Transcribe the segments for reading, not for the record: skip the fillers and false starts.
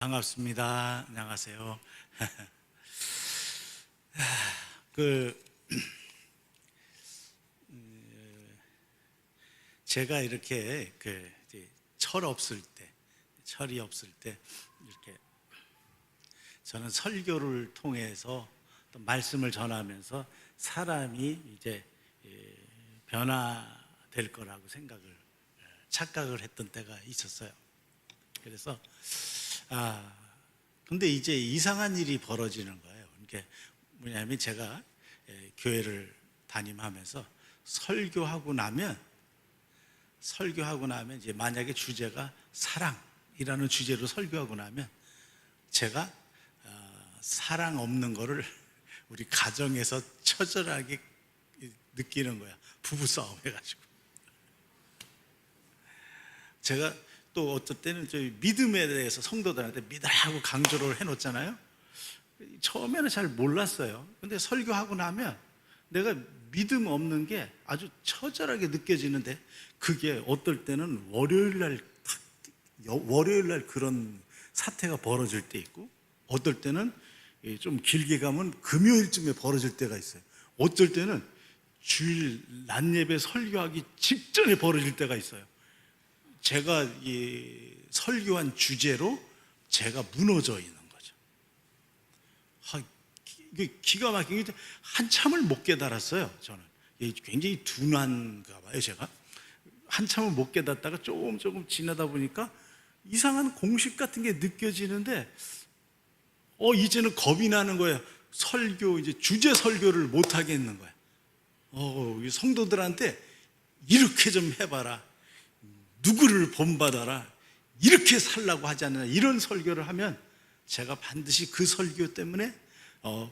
반갑습니다. 안녕하세요. 그 제가 이렇게 이제 철이 없을 때 이렇게 저는 설교를 통해서 또 말씀을 전하면서 사람이 이제 변화될 거라고 착각을 했던 때가 있었어요. 그래서 근데 이제 이상한 일이 벌어지는 거예요. 이게 뭐냐면 제가 교회를 담임하면서 설교하고 나면 이제 만약에 주제가 사랑이라는 주제로 설교하고 나면 제가 사랑 없는 거를 우리 가정에서 처절하게 느끼는 거야. 부부싸움 해가지고. 제가 또 어떨 때는 저희 믿음에 대해서 성도들한테 믿으라고 강조를 해놓잖아요. 처음에는 잘 몰랐어요. 근데 설교하고 나면 내가 믿음 없는 게 아주 처절하게 느껴지는데, 그게 어떨 때는 월요일 날 그런 사태가 벌어질 때 있고, 어떨 때는 좀 길게 가면 금요일쯤에 벌어질 때가 있어요. 어쩔 때는 주일 낮 예배 설교하기 직전에 벌어질 때가 있어요. 제가 설교한 주제로 제가 무너져 있는 거죠. 기가 막히게 한참을 못 깨달았어요. 저는 굉장히 둔한가 봐요. 제가 한참을 못 깨닫다가 조금 지나다 보니까 이상한 공식 같은 게 느껴지는데, 이제는 겁이 나는 거예요. 이제 주제 설교를 못 하겠는 거예요. 성도들한테 이렇게 좀 해봐라, 누구를 본받아라, 이렇게 살라고 하지 않느냐, 이런 설교를 하면 제가 반드시 그 설교 때문에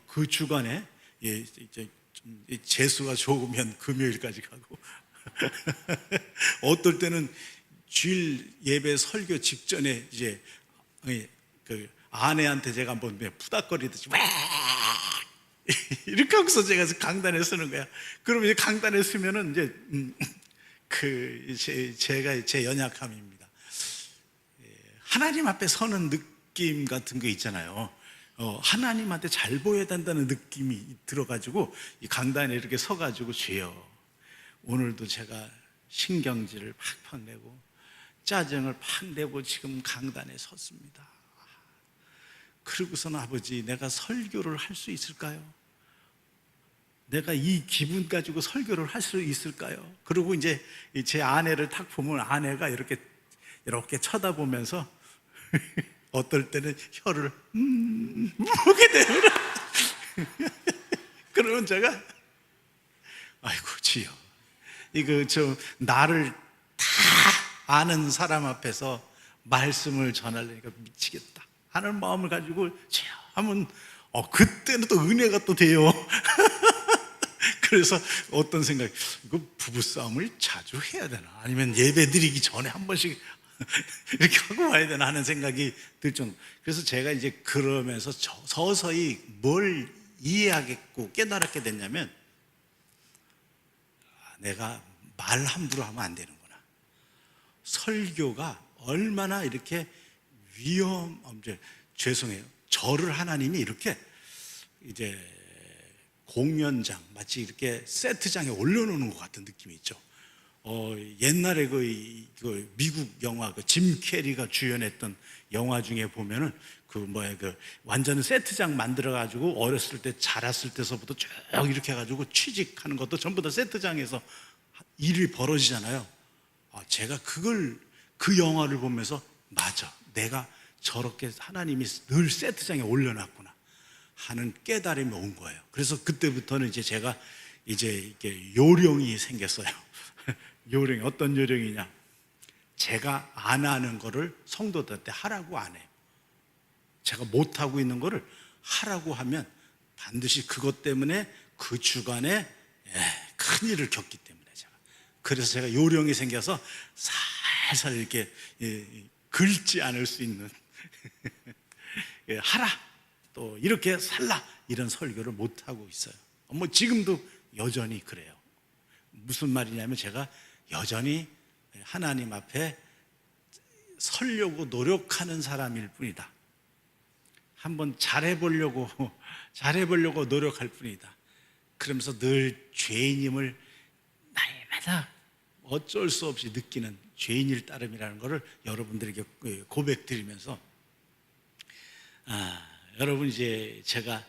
그 주간에 이제 재수가 좋으면 금요일까지 가고 어떨 때는 주일 예배 설교 직전에 이제 그 아내한테 제가 한번 푸닥거리듯이 와 이렇게 하고서 제가 강단에 서는 거야. 그러면 이제 강단에 서면은 이제 제가 제 연약함입니다. 하나님 앞에 서는 느낌 같은 거 있잖아요. 하나님한테 잘 보여야 된다는 느낌이 들어가지고 이 강단에 이렇게 서가지고, 주여 오늘도 제가 신경질을 팍팍 내고 짜증을 팍 내고 지금 강단에 섰습니다. 그러고서는 아버지, 내가 설교를 할 수 있을까요? 내가 이 기분 가지고 설교를 할 수 있을까요? 그리고 이제 제 아내를 탁 보면 아내가 이렇게 쳐다보면서 어떨 때는 혀를 보게 돼요. 그러면 제가 아이고 주여, 나를 다 아는 사람 앞에서 말씀을 전하려니까 미치겠다 하는 마음을 가지고 주여 하면 그때는 또 은혜가 또 돼요. 그래서 어떤 생각이, 이거 부부싸움을 자주 해야 되나, 아니면 예배 드리기 전에 한 번씩 이렇게 하고 와야 되나 하는 생각이 들 정도. 그래서 제가 이제 그러면서 서서히 뭘 이해하겠고 깨달았게 됐냐면, 내가 말 함부로 하면 안 되는구나. 설교가 얼마나 이렇게 죄송해요. 저를 하나님이 이렇게 이제 공연장, 마치 이렇게 세트장에 올려놓는 것 같은 느낌이 있죠. 옛날에 그 미국 영화, 짐 캐리가 주연했던 영화 중에 보면은 완전 세트장 만들어가지고 어렸을 때, 자랐을 때서부터 쭉 이렇게 해가지고 취직하는 것도 전부 다 세트장에서 일이 벌어지잖아요. 제가 그 영화를 보면서, 맞아, 내가 저렇게 하나님이 늘 세트장에 올려놨구나 하는 깨달음이 온 거예요. 그래서 그때부터는 이제 제가 이렇게 요령이 생겼어요. 요령이 어떤 요령이냐? 제가 안 하는 거를 성도들한테 하라고 안 해요. 제가 못 하고 있는 거를 하라고 하면 반드시 그것 때문에 그 주간에 큰 일을 겪기 때문에 그래서 제가 요령이 생겨서 살살 이렇게 긁지 않을 수 있는 하라, 또 이렇게 살라, 이런 설교를 못 하고 있어요. 지금도 여전히 그래요. 무슨 말이냐면, 제가 여전히 하나님 앞에 서려고 노력하는 사람일 뿐이다. 한번 잘해보려고 노력할 뿐이다. 그러면서 늘 죄인임을 날마다 어쩔 수 없이 느끼는 죄인일 따름이라는 것을 여러분들에게 고백드리면서, 여러분, 이제 제가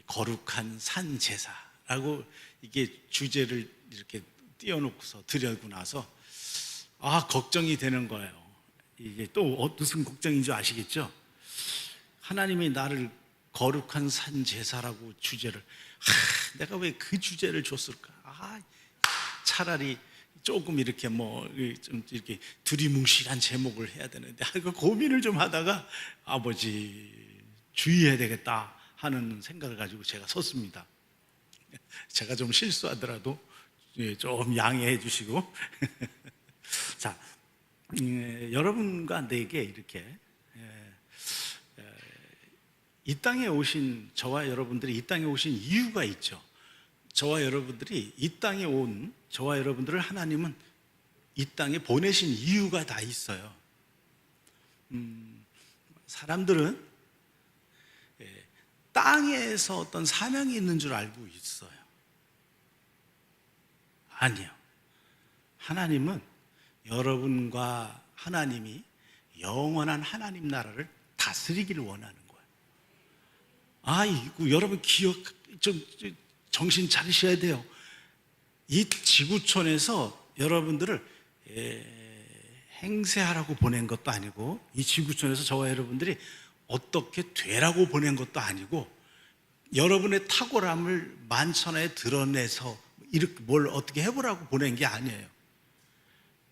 거룩한 산 제사라고 이게 주제를 이렇게 띄워놓고서 드리고 나서 걱정이 되는 거예요. 이게 또 무슨 걱정인 줄 아시겠죠? 하나님이 나를 거룩한 산 제사라고 주제를, 내가 왜 그 주제를 줬을까? 차라리 조금 이렇게 좀 이렇게 두리뭉실한 제목을 해야 되는데, 그 고민을 좀 하다가 아버지 주의해야 되겠다 하는 생각을 가지고 제가 섰습니다. 제가 좀 실수하더라도 좀 양해해 주시고 자, 여러분과 내게 이렇게 이 땅에 오신, 저와 여러분들이 이 땅에 오신 이유가 있죠. 저와 여러분들이 이 땅에 온 저와 여러분들을 하나님은 이 땅에 보내신 이유가 다 있어요. 사람들은 땅에서 어떤 사명이 있는 줄 알고 있어요. 아니요. 하나님은 여러분과 하나님이 영원한 하나님 나라를 다스리기를 원하는 거예요. 이거 여러분 좀 정신 차리셔야 돼요. 이 지구촌에서 여러분들을 행세하라고 보낸 것도 아니고, 이 지구촌에서 저와 여러분들이 어떻게 되라고 보낸 것도 아니고, 여러분의 탁월함을 만천하에 드러내서 이렇게 뭘 어떻게 해보라고 보낸 게 아니에요.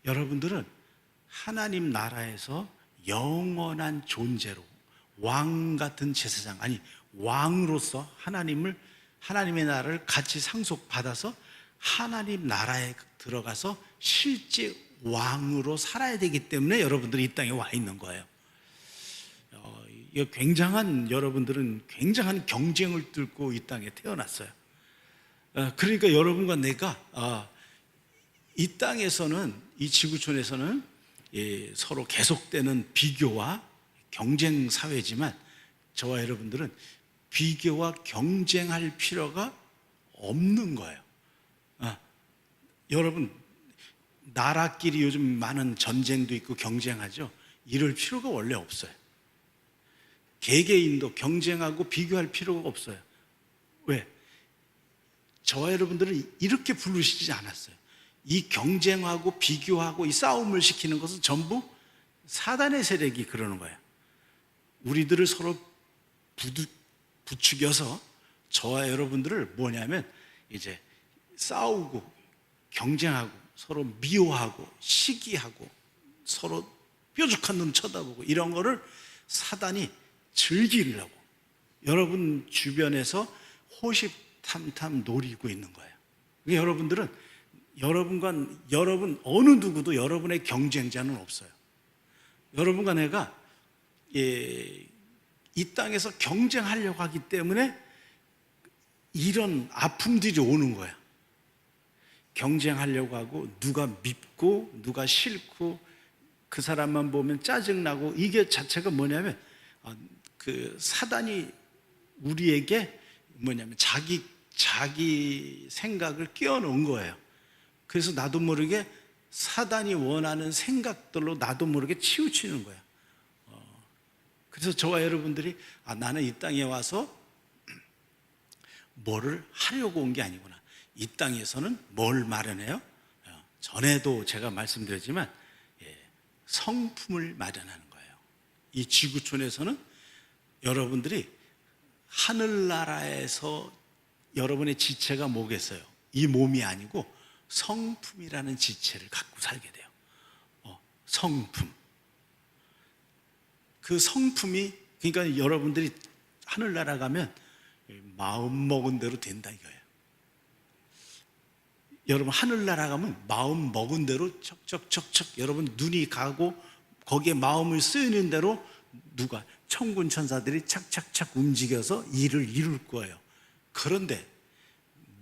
여러분들은 하나님 나라에서 영원한 존재로, 왕 같은 제사장, 왕으로서 하나님의 나라를 같이 상속받아서 하나님 나라에 들어가서 실제 왕으로 살아야 되기 때문에 여러분들이 이 땅에 와 있는 거예요. 여러분들은 굉장한 경쟁을 뚫고 이 땅에 태어났어요. 그러니까 여러분과 내가 이 땅에서는, 이 지구촌에서는 서로 계속되는 비교와 경쟁 사회지만, 저와 여러분들은 비교와 경쟁할 필요가 없는 거예요. 여러분, 나라끼리 요즘 많은 전쟁도 있고 경쟁하죠. 이럴 필요가 원래 없어요. 개개인도 경쟁하고 비교할 필요가 없어요. 왜? 저와 여러분들은 이렇게 부르시지 않았어요. 이 경쟁하고 비교하고 이 싸움을 시키는 것은 전부 사단의 세력이 그러는 거예요. 우리들을 서로 부추겨서 저와 여러분들을 뭐냐면 이제 싸우고 경쟁하고 서로 미워하고 시기하고 서로 뾰족한 눈 쳐다보고 이런 거를 사단이 즐기려고 여러분 주변에서 호시탐탐 노리고 있는 거예요. 여러분들은 여러분 어느 누구도 여러분의 경쟁자는 없어요. 여러분과 내가 이 땅에서 경쟁하려고 하기 때문에 이런 아픔들이 오는 거야. 경쟁하려고 하고, 누가 밉고 누가 싫고 그 사람만 보면 짜증나고, 이게 자체가 뭐냐면 그 사단이 우리에게 뭐냐면 자기 생각을 끼워 넣은 거예요. 그래서 나도 모르게 사단이 원하는 생각들로 나도 모르게 치우치는 거야. 그래서 저와 여러분들이 나는 이 땅에 와서 뭐를 하려고 온 게 아니구나. 이 땅에서는 뭘 마련해요? 전에도 제가 말씀드렸지만 성품을 마련하는 거예요. 이 지구촌에서는 여러분들이 하늘나라에서 여러분의 지체가 뭐겠어요? 이 몸이 아니고 성품이라는 지체를 갖고 살게 돼요. 성품. 그 성품이, 그러니까 여러분들이 하늘나라 가면 마음 먹은 대로 된다 이거예요. 여러분 하늘나라 가면 마음 먹은 대로 척척척척 여러분 눈이 가고 거기에 마음을 쓰이는 대로 누가 천군 천사들이 착착착 움직여서 일을 이룰 거예요. 그런데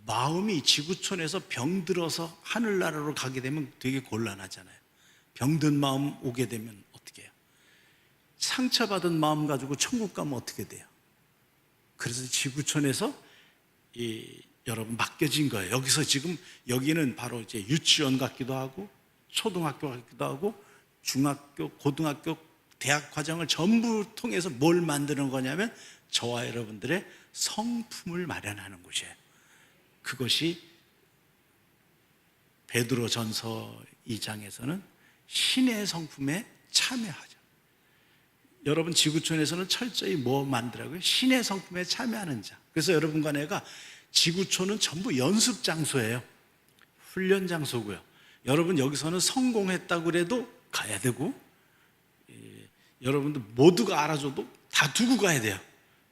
마음이 지구촌에서 병들어서 하늘나라로 가게 되면 되게 곤란하잖아요. 병든 마음 오게 되면 어떻게 해요? 상처받은 마음 가지고 천국 가면 어떻게 돼요? 그래서 지구촌에서 여러분 맡겨진 거예요. 여기서 지금 여기는 바로 이제 유치원 같기도 하고 초등학교 같기도 하고 중학교, 고등학교, 대학 과정을 전부 통해서 뭘 만드는 거냐면 저와 여러분들의 성품을 마련하는 곳이에요. 그것이 베드로전서 2장에서는 신의 성품에 참여하죠. 여러분 지구촌에서는 철저히 뭐 만들라고요? 신의 성품에 참여하는 자. 그래서 여러분과 내가 지구촌은 전부 연습 장소예요. 훈련 장소고요. 여러분 여기서는 성공했다고 그래도 가야 되고, 여러분들 모두가 알아줘도 다 두고 가야 돼요.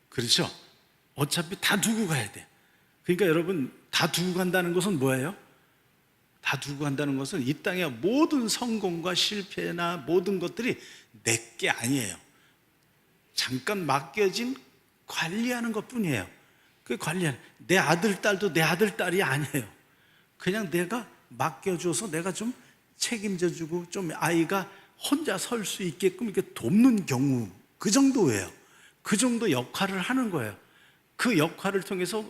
그렇죠? 어차피 다 두고 가야 돼요. 그러니까 여러분 다 두고 간다는 것은 뭐예요? 다 두고 간다는 것은 이 땅의 모든 성공과 실패나 모든 것들이 내게 아니에요. 잠깐 맡겨진 관리하는 것 뿐이에요. 그 관리하는, 내 아들, 딸도 내 아들, 딸이 아니에요. 그냥 내가 맡겨줘서 내가 좀 책임져주고 좀 아이가 혼자 설 수 있게끔 이렇게 돕는 경우, 그 정도예요. 그 정도 역할을 하는 거예요. 그 역할을 통해서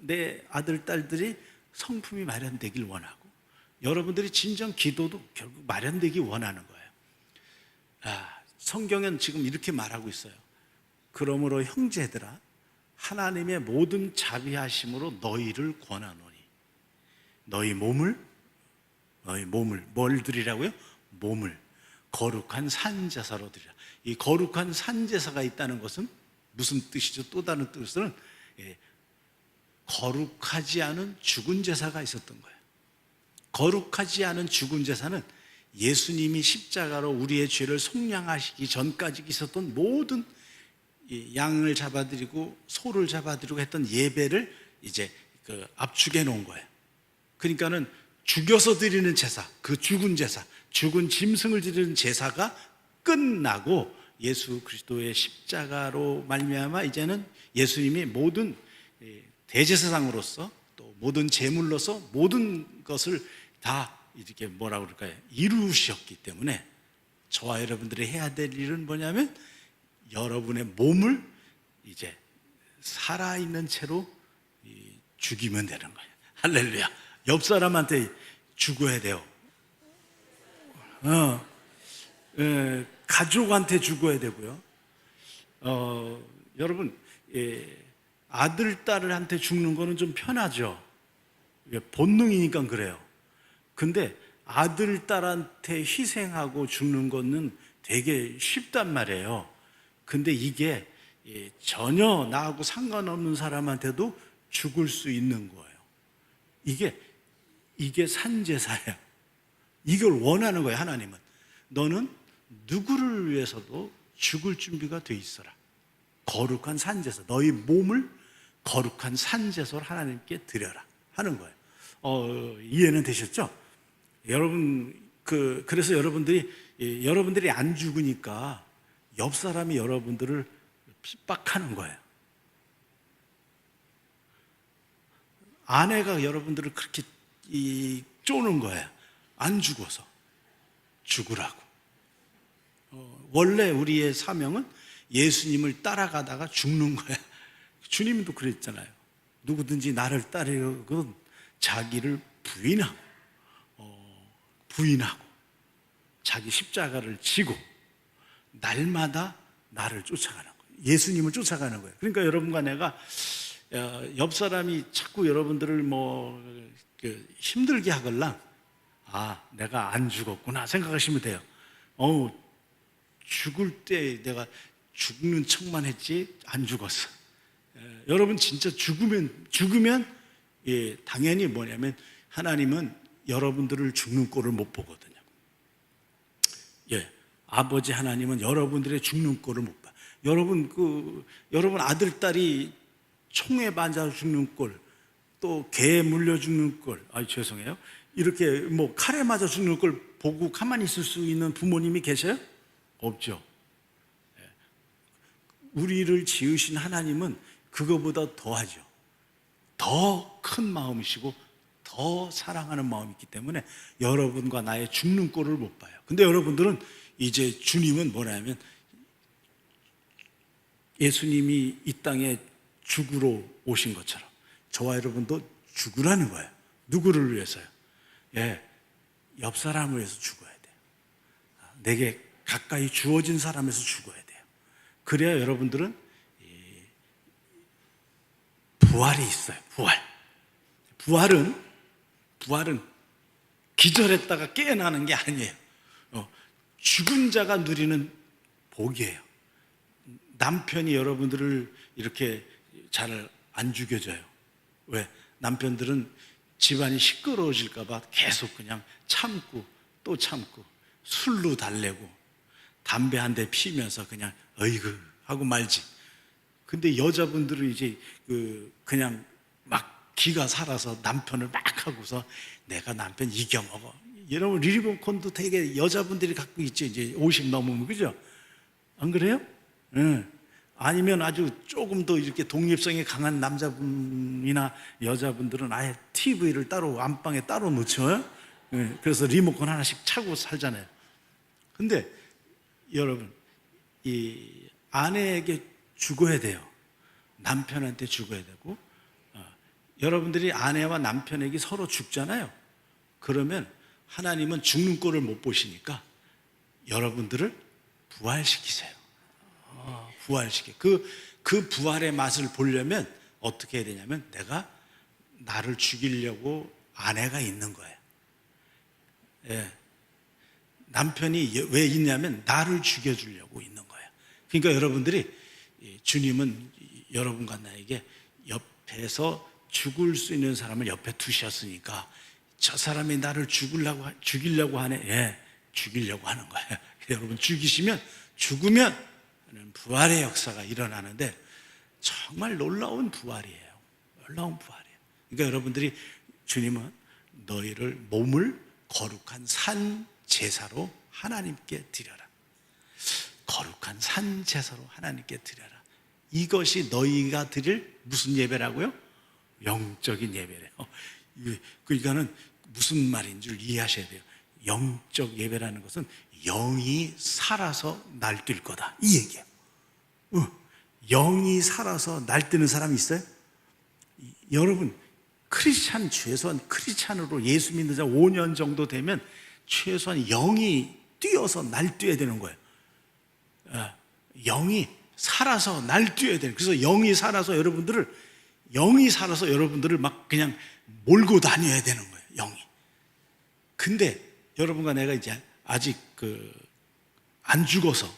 내 아들, 딸들이 성품이 마련되길 원하고, 여러분들이 진정 기도도 결국 마련되기 원하는 거예요. 성경은 지금 이렇게 말하고 있어요. 그러므로 형제들아, 하나님의 모든 자비하심으로 너희를 권하노니 너희 몸을 뭘 드리라고요? 몸을 거룩한 산제사로 드리라. 이 거룩한 산제사가 있다는 것은 무슨 뜻이죠? 또 다른 뜻은 거룩하지 않은 죽은 제사가 있었던 거예요. 거룩하지 않은 죽은 제사는 예수님이 십자가로 우리의 죄를 속량하시기 전까지 있었던 모든 양을 잡아드리고 소를 잡아드리고 했던 예배를 이제 압축해 놓은 거예요. 그러니까는 죽여서 드리는 제사, 그 죽은 제사, 죽은 짐승을 드리는 제사가 끝나고 예수 그리스도의 십자가로 말미암아 이제는 예수님이 모든 대제사장으로서 또 모든 제물로서 모든 것을 다 이렇게 뭐라고 그럴까요? 이루셨기 때문에 저와 여러분들이 해야 될 일은 뭐냐면 여러분의 몸을 이제 살아있는 채로 죽이면 되는 거예요. 할렐루야. 옆 사람한테 죽어야 돼요. 가족한테 죽어야 되고요. 여러분, 아들, 딸한테 죽는 거는 좀 편하죠. 본능이니까 그래요. 근데 아들, 딸한테 희생하고 죽는 거는 되게 쉽단 말이에요. 근데 이게 전혀 나하고 상관없는 사람한테도 죽을 수 있는 거예요. 이게 산제사예요. 이걸 원하는 거예요. 하나님은 너는 누구를 위해서도 죽을 준비가 돼 있어라. 거룩한 산제사, 너희 몸을 거룩한 산제사로 하나님께 드려라 하는 거예요. 이해는 되셨죠? 여러분, 그래서 여러분들이 안 죽으니까 옆 사람이 여러분들을 핍박하는 거예요. 아내가 여러분들을 그렇게 쪼는 거예요. 안 죽어서 죽으라고. 원래 우리의 사명은 예수님을 따라가다가 죽는 거예요. 주님도 그랬잖아요. 누구든지 나를 따르려고 자기를 부인하고 자기 십자가를 지고 날마다 나를 쫓아가는 거예요. 예수님을 쫓아가는 거예요. 그러니까 여러분과 내가 옆 사람이 자꾸 여러분들을 힘들게 하걸랑 내가 안 죽었구나 생각하시면 돼요. 죽을 때 내가 죽는 척만 했지 안 죽었어. 여러분 진짜 죽으면 당연히 뭐냐면 하나님은 여러분들을 죽는 꼴을 못 보거든요. 아버지 하나님은 여러분들의 죽는 꼴을 못 봐. 여러분 아들, 딸이 총에 맞아 죽는 꼴, 또 개에 물려 죽는 꼴, 죄송해요. 이렇게 칼에 맞아 죽는 꼴 보고 가만히 있을 수 있는 부모님이 계세요? 없죠. 우리를 지으신 하나님은 그거보다 더하죠. 더 큰 마음이시고 더 사랑하는 마음이 있기 때문에 여러분과 나의 죽는 꼴을 못 봐요. 근데 여러분들은 이제 주님은 뭐냐면 예수님이 이 땅에 죽으러 오신 것처럼 저와 여러분도 죽으라는 거예요. 누구를 위해서요? 예, 옆 사람을 위해서 죽어야 돼요. 내게 가까이 주어진 사람에서 죽어야 돼요. 그래야 여러분들은 부활이 있어요. 부활은 기절했다가 깨어나는 게 아니에요. 죽은 자가 누리는 복이에요. 남편이 여러분들을 이렇게 잘 안 죽여줘요. 왜? 남편들은 집안이 시끄러워질까 봐 계속 그냥 참고 또 참고 술로 달래고 담배 한 대 피면서 그냥 어이구 하고 말지. 근데 여자분들은 이제 그냥 막 기가 살아서 남편을 막 하고서 내가 남편 이겨먹어. 여러분 리모컨도 되게 여자분들이 갖고 있죠. 이제 50 넘으면, 그죠? 안 그래요? 응. 아니면 아주 조금 더 이렇게 독립성이 강한 남자분이나 여자분들은 아예 TV를 따로 안방에 따로 놓죠. 응. 그래서 리모컨 하나씩 차고 살잖아요. 근데 여러분, 이 아내에게 죽어야 돼요. 남편한테 죽어야 되고, 여러분들이 아내와 남편에게 서로 죽잖아요. 그러면 하나님은 죽는 꼴을 못 보시니까 여러분들을 부활시키세요. 부활시켜. 그 부활의 맛을 보려면 어떻게 해야 되냐면 내가 나를 죽이려고 아내가 있는 거예요. 예. 남편이 왜 있냐면 나를 죽여주려고 있는 거예요. 그러니까 여러분들이 주님은 여러분과 나에게 옆에서 죽을 수 있는 사람을 옆에 두셨으니까 저 사람이 나를 죽이려고 하네. 예, 죽이려고 하는 거예요. 여러분 죽으면 부활의 역사가 일어나는데 정말 놀라운 부활이에요. 놀라운 부활이에요. 그러니까 여러분들이 주님은 너희를 몸을 거룩한 산 제사로 하나님께 드려라. 거룩한 산 제사로 하나님께 드려라. 이것이 너희가 드릴 무슨 예배라고요? 영적인 예배래요. 그러니까는 무슨 말인 줄 이해하셔야 돼요. 영적 예배라는 것은 영이 살아서 날뛸 거다, 이 얘기예요. 영이 살아서 날뛰는 사람이 있어요? 여러분, 최소한 크리스찬으로 예수 믿는 자 5년 정도 되면 최소한 영이 뛰어서 날뛰어야 되는 거예요. 영이 살아서 날뛰어야 되는. 그래서 영이 살아서 여러분들을 막 그냥 몰고 다녀야 되는 거예요. 영이. 근데 여러분과 내가 이제 아직 안 죽어서.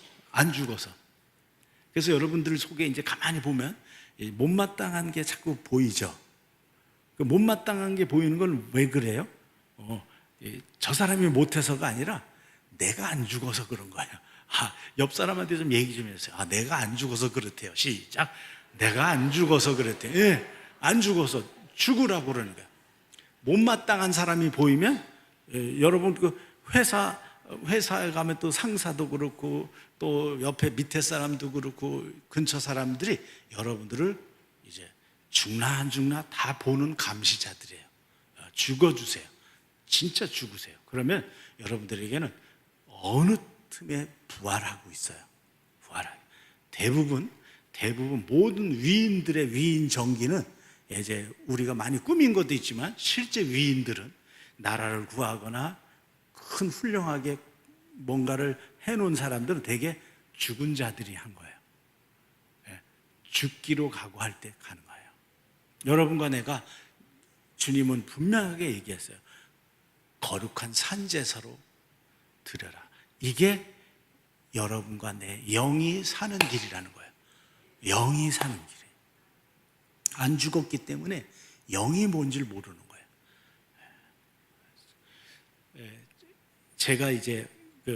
그래서 여러분들 속에 이제 가만히 보면 못마땅한 게 자꾸 보이죠. 그 못마땅한 게 보이는 건 왜 그래요? 저 사람이 못해서가 아니라 내가 안 죽어서 그런 거예요. 옆 사람한테 좀 얘기 좀 해주세요. 내가 안 죽어서 그렇대요. 시작. 내가 안 죽어서 그랬대요. 예, 안 죽어서 죽으라고 그러는 거예요. 못마땅한 사람이 보이면 여러분 회사에 가면 또 상사도 그렇고 또 옆에 밑에 사람도 그렇고 근처 사람들이 여러분들을 이제 죽나 안 죽나 다 보는 감시자들이에요. 죽어주세요. 진짜 죽으세요. 그러면 여러분들에게는 어느 틈에 부활하고 있어요. 대부분 모든 위인들의 위인 정기는 이제 우리가 많이 꾸민 것도 있지만 실제 위인들은 나라를 구하거나 큰 훌륭하게 뭔가를 해놓은 사람들은 대개 죽은 자들이 한 거예요. 죽기로 각오할 때 가는 거예요. 여러분과 내가 주님은 분명하게 얘기했어요. 거룩한 산제사로 드려라. 이게 여러분과 내 영이 사는 길이라는 거예요. 영이 사는 길이에요. 안 죽었기 때문에 영이 뭔지를 모르는 거예요. 제가 이제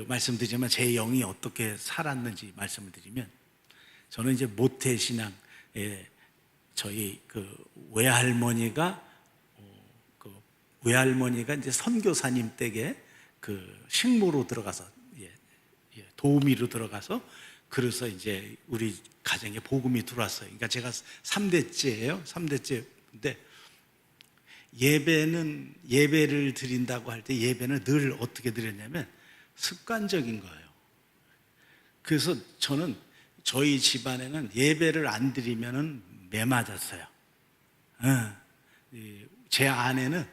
말씀드리지만 제 영이 어떻게 살았는지 말씀을 드리면, 저는 이제 모태신앙, 저희 외할머니가 이제 선교사님 댁에 식모로 들어가서 도우미로 들어가서, 그래서 이제 우리 가정에 복음이 들어왔어요. 그러니까 제가 3대째예요. 3대째인데 예배를 드린다고 할 때 예배는 늘 어떻게 드렸냐면 습관적인 거예요. 그래서 저는 저희 집안에는 예배를 안 드리면은 매맞았어요. 제 아내는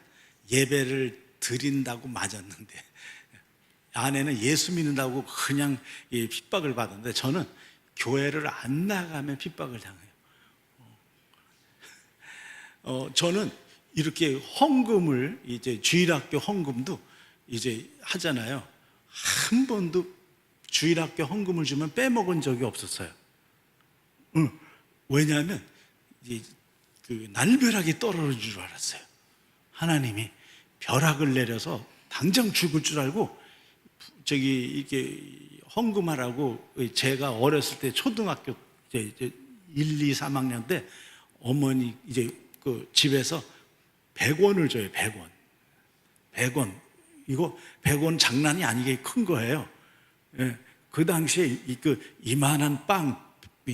예배를 드린다고 맞았는데, 아내는 예수 믿는다고 그냥 핍박을 받았는데, 저는 교회를 안 나가면 핍박을 당해요. 저는 이렇게 헌금을, 이제 주일학교 헌금도 이제 하잖아요. 한 번도 주일학교 헌금을 주면 빼먹은 적이 없었어요. 왜냐하면 그 날벼락이 떨어질 줄 알았어요. 하나님이 벼락을 내려서 당장 죽을 줄 알고, 이게 헌금하라고, 제가 어렸을 때 초등학교 이제 1, 2, 3학년 때 어머니 이제 그 집에서 100원을 줘요. 100원. 100원. 이거 100원 장난이 아니게 큰 거예요. 예. 그 당시에 이만한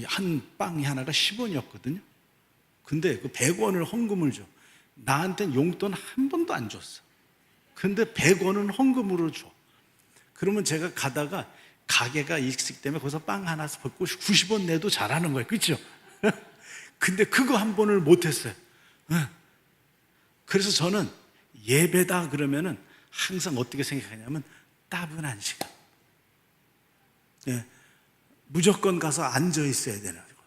한 빵이 하나가 10원이었거든요. 근데 그 100원을 헌금을 줘. 나한테는 용돈 한 번도 안 줬어. 근데 100원은 헌금으로 줘. 그러면 제가 가다가 가게가 있기 때문에 거기서 빵 하나 받고 90원 내도 잘하는 거예요. 그렇죠? 근데 그거 한 번을 못 했어요. 그래서 저는 예배다 그러면은 항상 어떻게 생각하냐면 따분한 시간. 무조건 가서 앉아 있어야 되는 거고,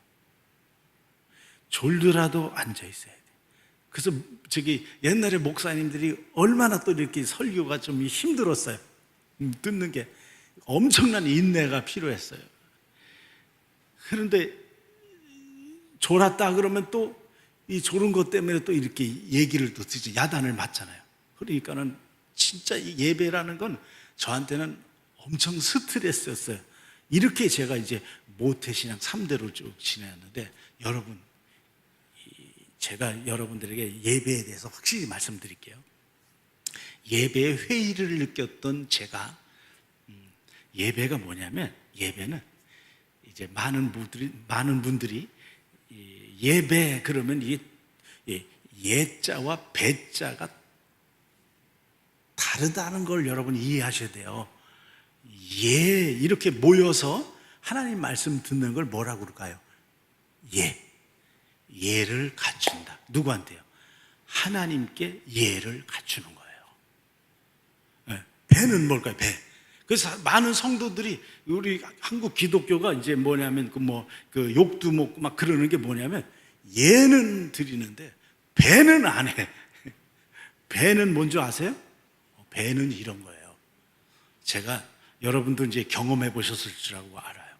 졸더라도 앉아 있어야 돼. 그래서 옛날에 목사님들이 얼마나 또 이렇게 설교가 좀 힘들었어요. 듣는 게 엄청난 인내가 필요했어요. 그런데 졸았다 그러면 또 이 졸은 것 때문에 또 이렇게 얘기를 또 듣지, 야단을 맞잖아요. 그러니까는 진짜 이 예배라는 건 저한테는 엄청 스트레스였어요. 이렇게 제가 이제 모태신앙 3대로 쭉 지내왔는데, 여러분, 제가 여러분들에게 예배에 대해서 확실히 말씀드릴게요. 예배의 회의를 느꼈던 제가, 예배가 뭐냐면, 예배는 이제 많은 분들이 예배 그러면 이 예자와 배자가 다르다는 걸 여러분 이해하셔야 돼요. 이렇게 모여서 하나님 말씀 듣는 걸 뭐라고 그럴까요? 예를 갖춘다. 누구한테요? 하나님께 예를 갖추는 거예요. 배는 뭘까요? 배. 그래서 많은 성도들이, 우리 한국 기독교가 이제 뭐냐면 그 욕도 먹고 막 그러는 게 뭐냐면, 예는 드리는데 배는 안 해. 배는 뭔지 아세요? 배는 이런 거예요. 제가 여러분도 이제 경험해 보셨을 줄 알고 알아요.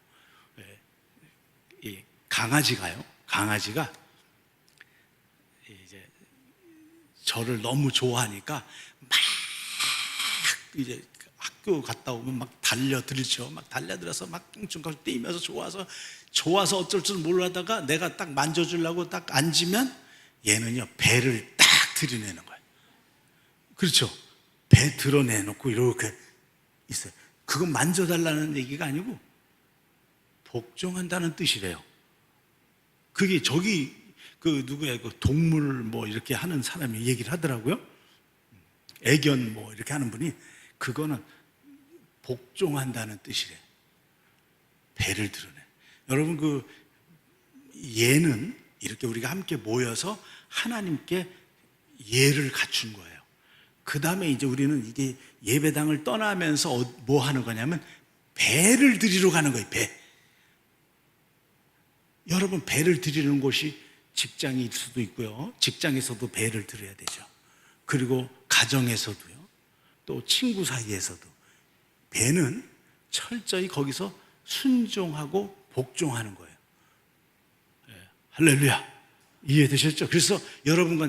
강아지가 이제 저를 너무 좋아하니까 막 이제 학교 갔다 오면 막 달려들죠. 막 달려들어서 막 낑충กิ้충 뛰면서 좋아서 어쩔 줄 몰라다가 내가 딱 만져주려고 딱 앉으면 얘는요, 배를 딱 들이내는 거예요. 그렇죠? 배 드러내놓고 이렇게 있어요. 그건 만져달라는 얘기가 아니고 복종한다는 뜻이래요. 그게 그 동물 이렇게 하는 사람이 얘기를 하더라고요. 애견 이렇게 하는 분이, 그거는 복종한다는 뜻이래. 배를 드러내. 여러분, 예는 이렇게 우리가 함께 모여서 하나님께 예를 갖춘 거예요. 그 다음에 이제 우리는 이게 예배당을 떠나면서 뭐 하는 거냐면 배를 드리러 가는 거예요. 배. 여러분, 배를 드리는 곳이 직장일 수도 있고요. 직장에서도 배를 드려야 되죠. 그리고 가정에서도요. 또 친구 사이에서도. 배는 철저히 거기서 순종하고 복종하는 거예요. 할렐루야. 이해되셨죠? 그래서 여러분과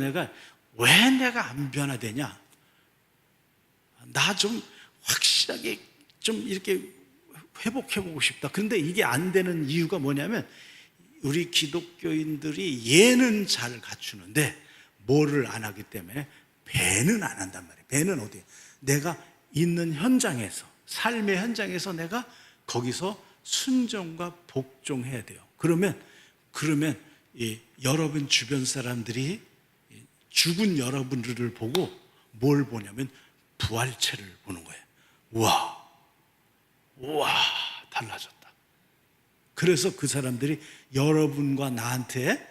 왜 내가 안 변화되냐? 나 좀 확실하게 좀 이렇게 회복해보고 싶다. 그런데 이게 안 되는 이유가 뭐냐면, 우리 기독교인들이 예는 잘 갖추는데 뭐를 안 하기 때문에 배는 안 한단 말이에요. 배는 어디에? 내가 있는 현장에서, 삶의 현장에서 내가 거기서 순종과 복종해야 돼요. 그러면 여러분 주변 사람들이 죽은 여러분들을 보고 뭘 보냐면 부활체를 보는 거예요. 우와, 달라졌다. 그래서 그 사람들이 여러분과 나한테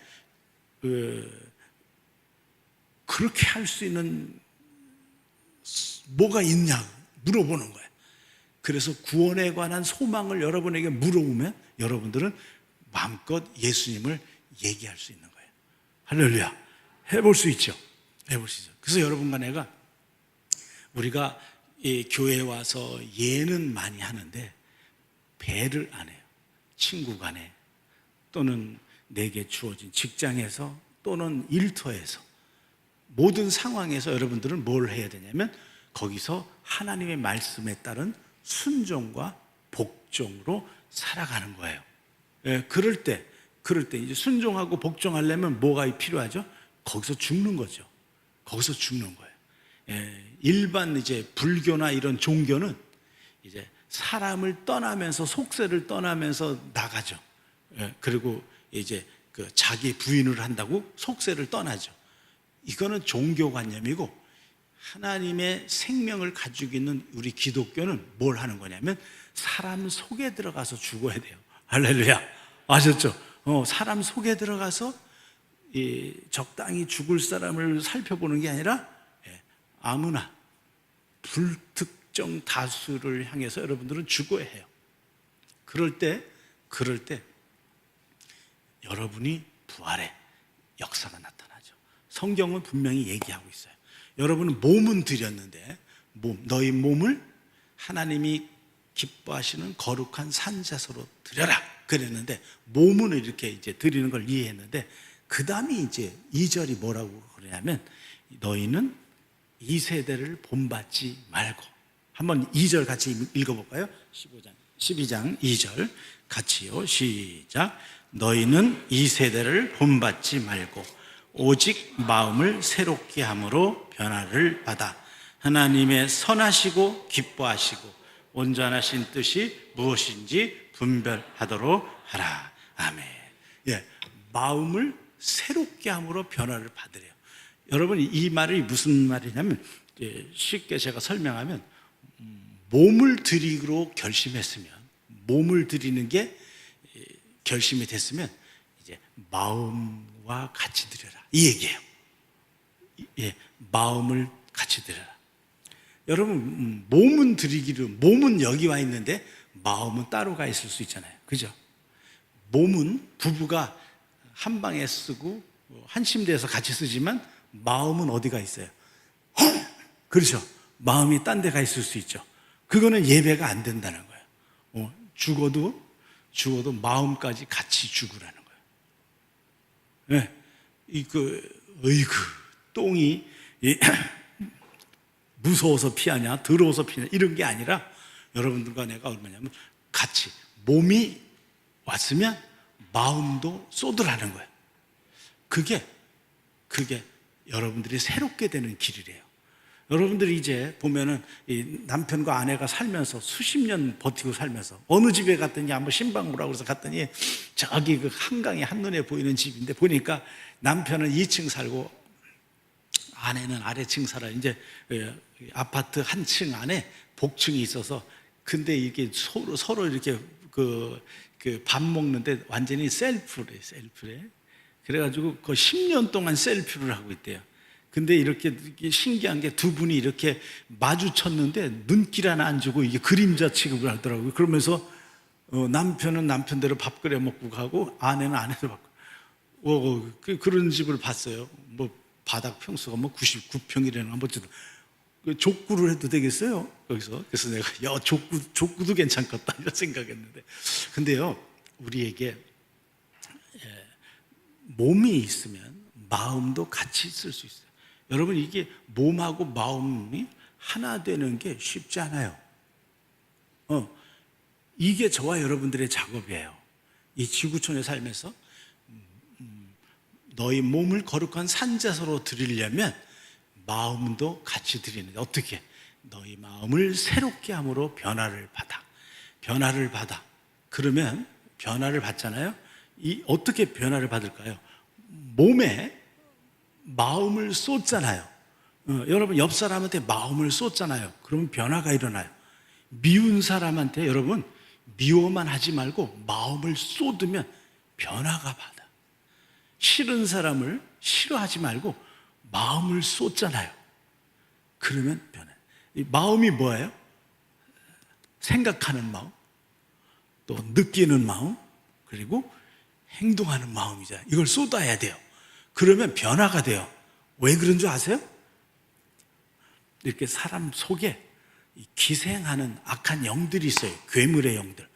그렇게 할 수 있는 뭐가 있냐 물어보는 거예요. 그래서 구원에 관한 소망을 여러분에게 물어보면 여러분들은 마음껏 예수님을 얘기할 수 있는 거예요. 할렐루야. 해볼 수 있죠. 해볼 수 있죠. 그래서 여러분과 내가 우리가 이 교회에 와서 예는 많이 하는데 배를 안 해요. 친구 간에 또는 내게 주어진 직장에서 또는 일터에서 모든 상황에서 여러분들은 뭘 해야 되냐면 거기서 하나님의 말씀에 따른 순종과 복종으로 살아가는 거예요. 예, 그럴 때 이제 순종하고 복종하려면 뭐가 필요하죠? 거기서 죽는 거죠. 거기서 죽는 거예요. 예, 일반 이제 불교나 이런 종교는 이제 사람을 떠나면서 속세를 떠나면서 나가죠. 예, 그리고 이제 그 자기 부인을 한다고 속세를 떠나죠. 이거는 종교관념이고 하나님의 생명을 가지고 있는 우리 기독교는 뭘 하는 거냐면 사람 속에 들어가서 죽어야 돼요. 할렐루야. 아셨죠? 사람 속에 들어가서 적당히 죽을 사람을 살펴보는 게 아니라 아무나 불특정 다수를 향해서 여러분들은 죽어야 해요. 그럴 때 여러분이 부활의 역사가 나타나죠. 성경은 분명히 얘기하고 있어요. 여러분은 몸은 드렸는데 너희 몸을 하나님이 기뻐하시는 거룩한 산제사로 드려라 그랬는데 몸은 이렇게 이제 드리는 걸 이해했는데 그 다음에 이제 2절이 뭐라고 그러냐면 너희는 이 세대를 본받지 말고 한번 2절 같이 읽어볼까요? 12장 2절 같이요. 시작. 너희는 이 세대를 본받지 말고 오직 마음을 새롭게 함으로 변화를 받아 하나님의 선하시고 기뻐하시고 온전하신 뜻이 무엇인지 분별하도록 하라. 아멘. 예, 마음을 새롭게 함으로 변화를 받으래요. 여러분 이 말이 무슨 말이냐면 쉽게 제가 설명하면 몸을 드리기로 결심했으면 몸을 드리는 게 결심이 됐으면 이제 마음과 같이 드려라 이 얘기예요. 예, 마음을 같이 드려라. 여러분 몸은 드리기로 몸은 여기 와 있는데 마음은 따로 가 있을 수 있잖아요. 그죠? 몸은 부부가 한 방에 쓰고 한 침대에서 같이 쓰지만 마음은 어디가 있어요? 그렇죠? 마음이 딴 데 가 있을 수 있죠. 그거는 예배가 안 된다는 거예요. 죽어도 마음까지 같이 죽으라는 거예요. 예, 똥이 무서워서 피하냐, 더러워서 피하냐 이런 게 아니라 여러분들과 내가 얼마냐면 같이 몸이 왔으면 마음도 쏟으라는 거예요. 그게 여러분들이 새롭게 되는 길이래요. 여러분들이 이제 보면은 이 남편과 아내가 살면서 수십 년 버티고 살면서 어느 집에 갔더니 한번 신방 오라고 해서 갔더니 저기 그 한강이 한눈에 보이는 집인데 보니까 남편은 2층 살고 아내는 아래층 살아. 이제 아파트 한 층 안에 복층이 있어서 근데 이게 서로 이렇게 그 밥 먹는데 완전히 셀프래. 그래가지고 그 10년 동안 셀프를 하고 있대요. 근데 이렇게 신기한 게 두 분이 이렇게 마주쳤는데 눈길 하나 안 주고 이게 그림자 취급을 하더라고요. 그러면서 남편은 남편대로 밥 끓여 먹고 가고 아내는 아내대로 밥. 그런 집을 봤어요. 뭐 바닥 평수가 뭐 99평이라는 거 족구를 해도 되겠어요? 거기서. 그래서 내가 야 족구도 괜찮겠다 이런 생각했는데 근데요 우리에게 몸이 있으면 마음도 같이 쓸 수 있어요. 여러분 이게 몸하고 마음이 하나 되는 게 쉽지 않아요. 이게 저와 여러분들의 작업이에요. 이 지구촌에 살면서 너희 몸을 거룩한 산제사로 드리려면 마음도 같이 드리는데 어떻게? 너희 마음을 새롭게 함으로 변화를 받아. 그러면 변화를 받잖아요. 어떻게 변화를 받을까요? 몸에 마음을 쏟잖아요. 여러분 옆 사람한테 마음을 쏟잖아요. 그러면 변화가 일어나요. 미운 사람한테 여러분 미워만 하지 말고 마음을 쏟으면 변화가 받아. 싫은 사람을 싫어하지 말고 마음을 쏟잖아요. 그러면 변해. 이 마음이 뭐예요? 생각하는 마음, 또 느끼는 마음, 그리고 행동하는 마음이잖아요. 이걸 쏟아야 돼요. 그러면 변화가 돼요. 왜 그런 줄 아세요? 이렇게 사람 속에 기생하는 악한 영들이 있어요. 괴물의 영들.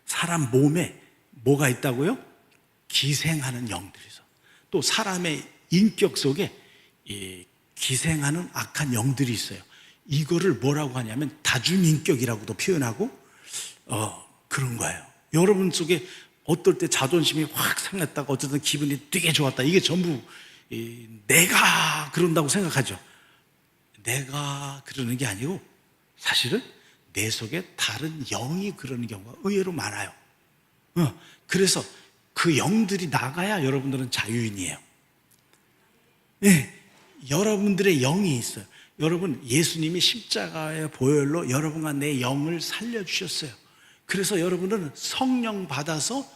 사람 몸에 뭐가 있다고요? 기생하는 영들이 있어. 또 사람의 인격 속에 기생하는 악한 영들이 있어요. 이거를 뭐라고 하냐면 다중인격이라고도 표현하고 그런 거예요. 여러분 속에 어떨 때 자존심이 확 상했다가 어쨌든 기분이 되게 좋았다. 이게 전부 내가 그런다고 생각하죠. 내가 그러는 게 아니고 사실은 내 속에 다른 영이 그러는 경우가 의외로 많아요. 그래서 그 영들이 나가야 여러분들은 자유인이에요. 네, 여러분들의 영이 있어요. 여러분, 예수님이 십자가의 보혈로 여러분과 내 영을 살려주셨어요. 그래서 여러분은 성령 받아서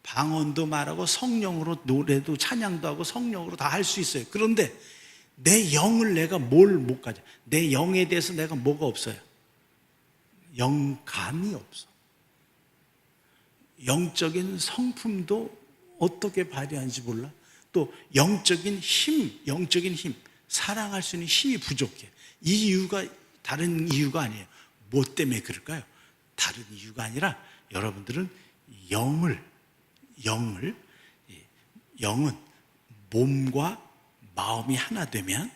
방언도 말하고 성령으로 노래도 찬양도 하고 성령으로 다 할 수 있어요. 그런데 내 영을 내가 뭘 못 가져? 내 영에 대해서 내가 뭐가 없어요? 영감이 없어. 영적인 성품도 어떻게 발휘하는지 몰라. 또 영적인 힘, 사랑할 수 있는 힘이 부족해. 이 이유가 다른 이유가 아니에요. 뭐 때문에 그럴까요? 다른 이유가 아니라 여러분들은 영은 몸과 마음이 하나 되면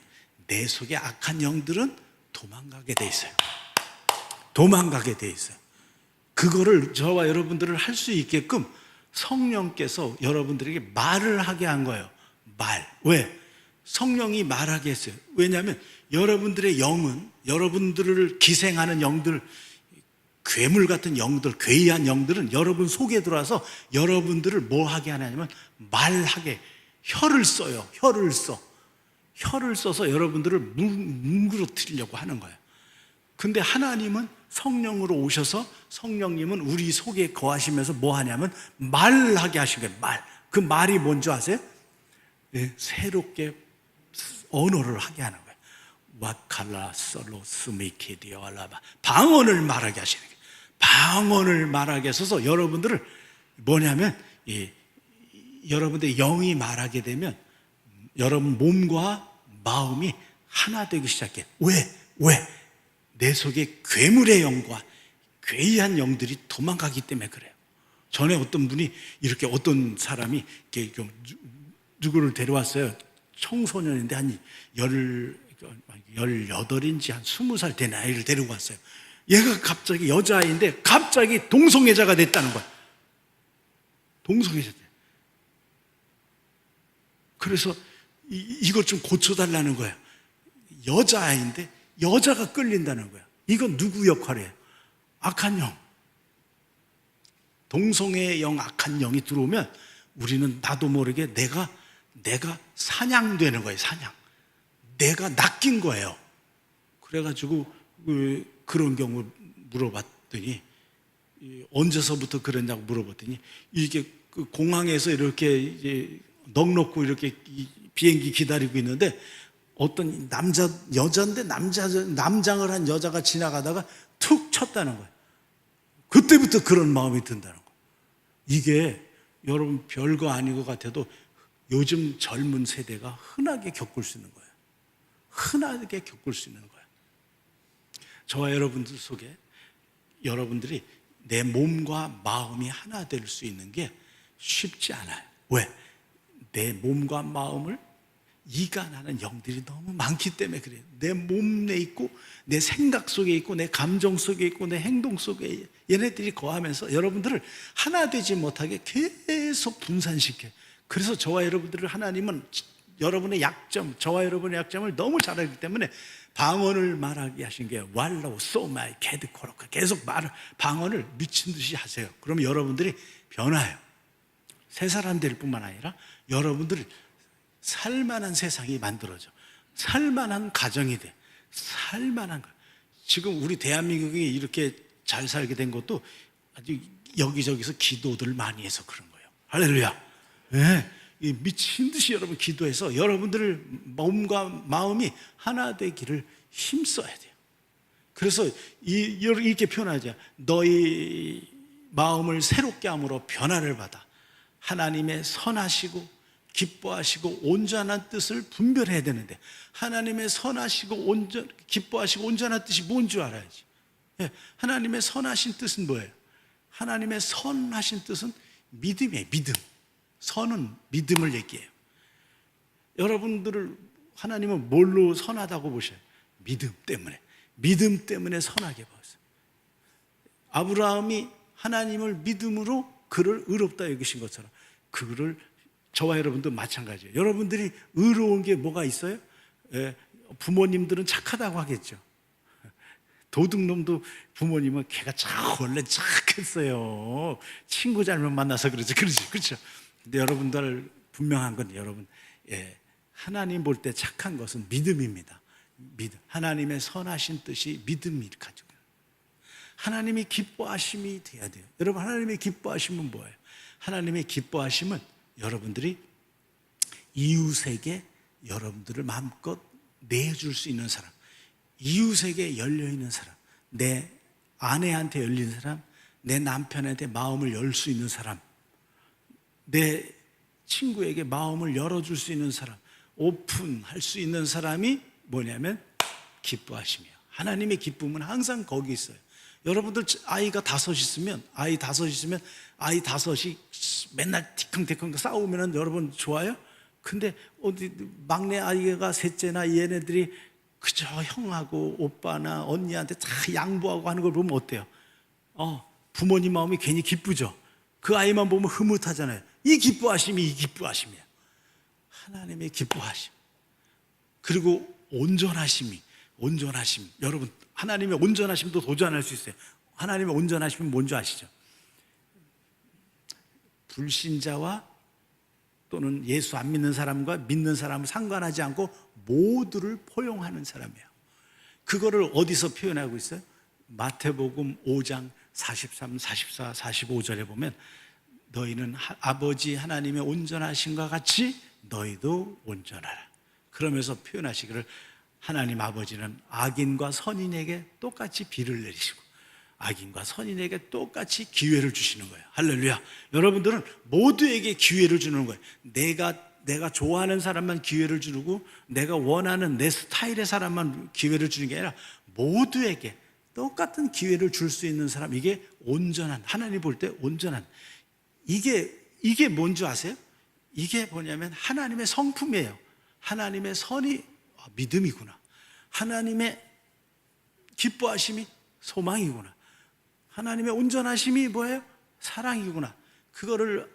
내 속의 악한 영들은 도망가게 돼 있어요. 도망가게 돼 있어요. 그거를 저와 여러분들을 할 수 있게끔 성령께서 여러분들에게 말을 하게 한 거예요. 왜? 성령이 말하게 했어요. 왜냐하면 여러분들의 영은 여러분들을 기생하는 영들, 괴물 같은 영들, 괴이한 영들은 여러분 속에 들어와서 여러분들을 뭐 하게 하냐면 말하게, 혀를 써요. 혀를 써서 여러분들을 뭉그러뜨리려고 하는 거예요. 근데 하나님은 성령으로 오셔서 성령님은 우리 속에 거하시면서 뭐 하냐면 말하게 하신 거예요. 그 말이 뭔지 아세요? 네, 새롭게 언어를 하게 하는 거예요. 와칼라 솔로 스미케디어알라바, 방언을 말하게 하시는 거예요. 방언을 말하게 하셔서 여러분들을 뭐냐면 여러분들의 영이 말하게 되면 여러분 몸과 마음이 하나 되기 시작해. 왜? 내 속에 괴물의 영과 괴이한 영들이 도망가기 때문에 그래요. 전에 어떤 분이 이렇게 어떤 사람이 이렇게 좀 누구를 데려왔어요. 청소년인데 한 18인지 한 20살 된 아이를 데리고 왔어요. 얘가 갑자기 여자아이인데 갑자기 동성애자가 됐다는 거야. 동성애자. 그래서 이것 좀 고쳐달라는 거야. 여자아이인데 여자가 끌린다는 거야. 이건 누구 역할이에요? 악한 영. 동성애의 영, 악한 영이 들어오면 우리는 나도 모르게 내가 사냥되는 거예요. 사냥. 내가 낚인 거예요. 그래가지고 그런 경우 물어봤더니 언제서부터 그랬냐고 물어봤더니 이게 그 공항에서 이렇게 이제 넋놓고 이렇게 비행기 기다리고 있는데 어떤 여자인데 남장을 한 여자가 지나가다가 툭 쳤다는 거예요. 그때부터 그런 마음이 든다는 거예요. 이게 여러분 별거 아닌 것 같아도 요즘 젊은 세대가 흔하게 겪을 수 있는 거예요. 흔하게 겪을 수 있는 거예요. 저와 여러분들 속에 여러분들이 내 몸과 마음이 하나 될 수 있는 게 쉽지 않아요. 왜? 내 몸과 마음을 이간하는 영들이 너무 많기 때문에 그래요. 내 몸에 있고 내 생각 속에 있고 내 감정 속에 있고 내 행동 속에 얘네들이 거하면서 여러분들을 하나 되지 못하게 계속 분산시켜요. 그래서 저와 여러분들을 하나님은 여러분의 약점, 저와 여러분의 약점을 너무 잘 알기 때문에 방언을 말하게 하신 게 왈로우 소마이 캐드코로카, 계속 방언을 미친 듯이 하세요. 그러면 여러분들이 변화해요. 새 사람 될 뿐만 아니라 여러분들이 살만한 세상이 만들어져. 살만한 가정이 돼. 살만한 거. 지금 우리 대한민국이 이렇게 잘 살게 된 것도 아주 여기저기서 기도들을 많이 해서 그런 거예요. 할렐루야. 네. 이 미친 듯이 여러분 기도해서 여러분들 몸과 마음이 하나 되기를 힘써야 돼요. 그래서 이렇게 표현하죠. 너희 마음을 새롭게 함으로 변화를 받아 하나님의 선하시고 기뻐하시고 온전한 뜻을 분별해야 되는데, 하나님의 선하시고 기뻐하시고 온전한 뜻이 뭔 줄 알아야지. 하나님의 선하신 뜻은 뭐예요? 하나님의 선하신 뜻은 믿음이에요. 믿음. 선은 믿음을 얘기해요. 여러분들을 하나님은 뭘로 선하다고 보셔요? 믿음 때문에. 믿음 때문에 선하게 보았어요. 아브라함이 하나님을 믿음으로 그를 의롭다 여기신 것처럼 그를 저와 여러분도 마찬가지예요. 여러분들이 의로운 게 뭐가 있어요? 부모님들은 착하다고 하겠죠. 도둑놈도 부모님은 걔가 원래 착했어요. 친구 잘못 만나서 그러지. 그렇죠. 근데 여러분들 분명한 건 여러분, 하나님 볼 때 착한 것은 믿음입니다. 믿음. 하나님의 선하신 뜻이 믿음이 가지고. 하나님이 기뻐하심이 돼야 돼요. 여러분, 하나님의 기뻐하심은 뭐예요? 하나님의 기뻐하심은 여러분들이 이웃에게 여러분들을 마음껏 내줄 수 있는 사람, 이웃에게 열려있는 사람, 내 아내한테 열리는 사람, 내 남편한테 마음을 열 수 있는 사람, 내 친구에게 마음을 열어줄 수 있는 사람, 오픈할 수 있는 사람이 뭐냐면 기뻐하심이에요. 하나님의 기쁨은 항상 거기 있어요. 여러분들 아이가 다섯 있으면 아이 다섯이 맨날 티컹태컹 싸우면 여러분 좋아요? 근데 어디 막내 아이가 셋째나 얘네들이 그저 형하고 오빠나 언니한테 다 양보하고 하는 걸 보면 어때요? 부모님 마음이 괜히 기쁘죠. 그 아이만 보면 흐뭇하잖아요. 이 기뻐하심이에요. 하나님의 기뻐하심. 그리고 온전하심. 여러분, 하나님의 온전하심도 도전할 수 있어요. 하나님의 온전하심은 뭔지 아시죠? 불신자와 또는 예수 안 믿는 사람과 믿는 사람을 상관하지 않고 모두를 포용하는 사람이에요. 그거를 어디서 표현하고 있어요? 마태복음 5장 43, 44, 45절에 보면 너희는 아버지 하나님의 온전하심과 같이 너희도 온전하라. 그러면서 표현하시기를 하나님 아버지는 악인과 선인에게 똑같이 비를 내리시고 악인과 선인에게 똑같이 기회를 주시는 거예요. 할렐루야. 여러분들은 모두에게 기회를 주는 거예요. 내가 좋아하는 사람만 기회를 주고 내가 원하는 내 스타일의 사람만 기회를 주는 게 아니라 모두에게 똑같은 기회를 줄 수 있는 사람, 이게 온전한, 하나님 볼 때 온전한, 이게 뭔지 아세요? 이게 뭐냐면 하나님의 성품이에요. 하나님의 선이 믿음이구나. 하나님의 기뻐하심이 소망이구나. 하나님의 온전하심이 뭐예요? 사랑이구나. 그거를